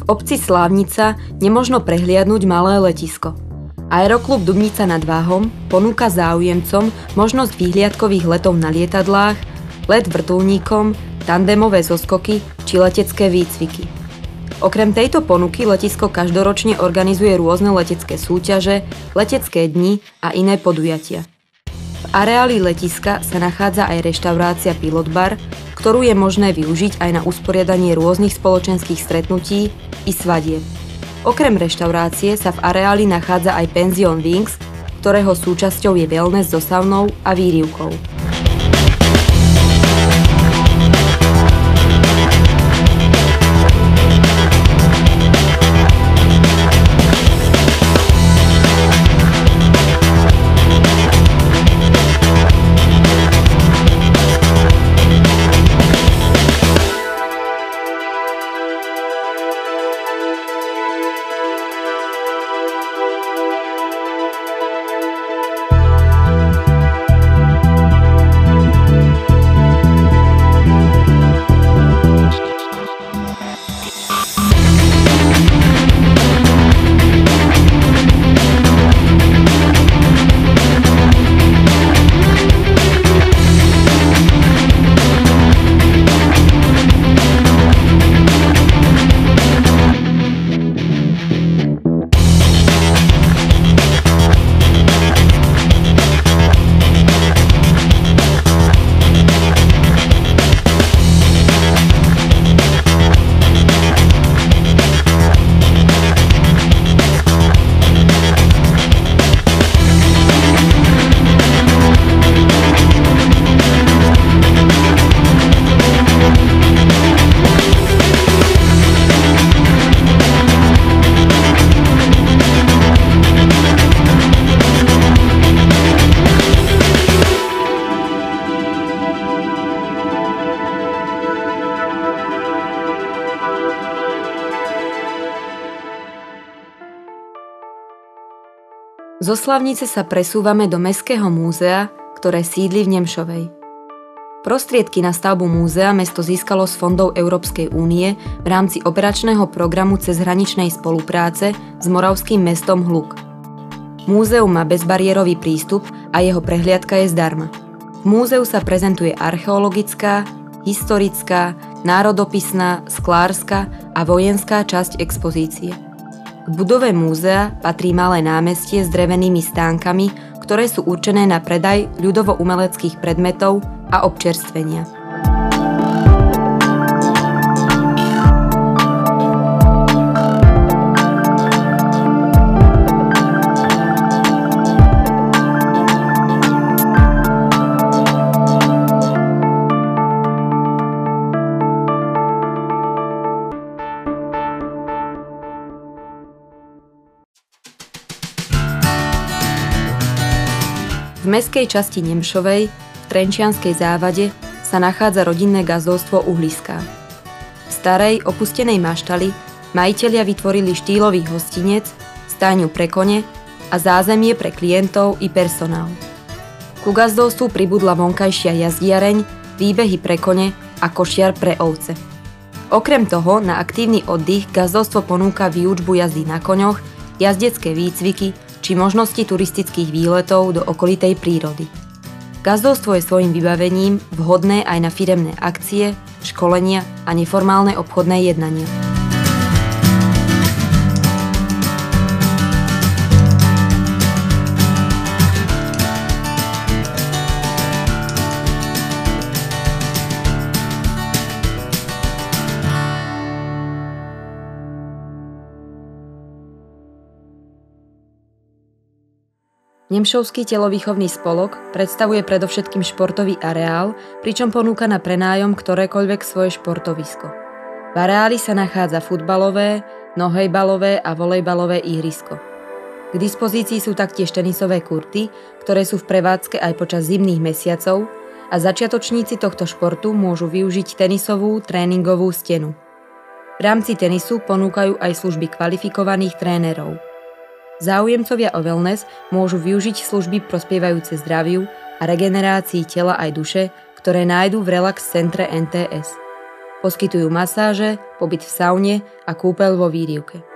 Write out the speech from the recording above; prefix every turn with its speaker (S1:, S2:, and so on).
S1: obci Slávnica nemožno prehliadnuť malé letisko. Aeroklub Dubnica nad Váhom ponúka záujemcom možnosť výhliadkových letov na lietadlách, let vrtuľníkom, tandemové zoskoky či letecké výcviky. Okrem tejto ponuky letisko každoročne organizuje rôzne letecké súťaže, letecké dni a iné podujatia. V areáli letiska sa nachádza aj reštaurácia Pilot Bar, ktorú je možné využiť aj na usporiadanie rôznych spoločenských stretnutí i svadieb. Okrem reštaurácie sa v areáli nachádza aj penzión Wings, ktorého súčasťou je wellness so saunou a výrivkou. Zo Slavnice sa presúvame do Mestského múzea, ktoré sídli v Nemšovej. Prostriedky na stavbu múzea mesto získalo z fondov Európskej únie v rámci operačného programu cezhraničnej spolupráce s moravským mestom Hluk. Múzeum má bezbariérový prístup a jeho prehliadka je zdarma. V múzeu sa prezentuje archeologická, historická, národopisná, sklárska a vojenská časť expozície. K budove múzea patrí malé námestie s drevenými stánkami, ktoré sú určené na predaj ľudovo-umeleckých predmetov a občerstvenia. V mestskej časti Nemšovej, v Trenčianskej závade, sa nachádza rodinné gazdovstvo Uhliská. V starej, opustenej maštali majitelia vytvorili štýlový hostinec, stáňu pre kone a zázemie pre klientov i personál. Ku gazdovstvu pribudla vonkajšia jazdiareň, výbehy pre kone a košiar pre ovce. Okrem toho na aktívny oddych gazdovstvo ponúka výučbu jazdy na koňoch, jazdecké výcviky či možnosti turistických výletov do okolitej prírody. Gazdovstvo je svojím vybavením vhodné aj na firemné akcie, školenia a neformálne obchodné jednania. Nemšovský telovýchovný spolok predstavuje predovšetkým športový areál, pričom ponúka na prenájom ktorékoľvek svoje športovisko. V areáli sa nachádza futbalové, nohejbalové a volejbalové ihrisko. K dispozícii sú taktiež tenisové kurty, ktoré sú v prevádzke aj počas zimných mesiacov a začiatočníci tohto športu môžu využiť tenisovú tréningovú stenu. V rámci tenisu ponúkajú aj služby kvalifikovaných trénerov. Záujemcovia o wellness môžu využiť služby prospievajúce zdraviu a regenerácii tela aj duše, ktoré nájdú v relax centre NTS. Poskytujú masáže, pobyt v saune a kúpeľ vo výrivke.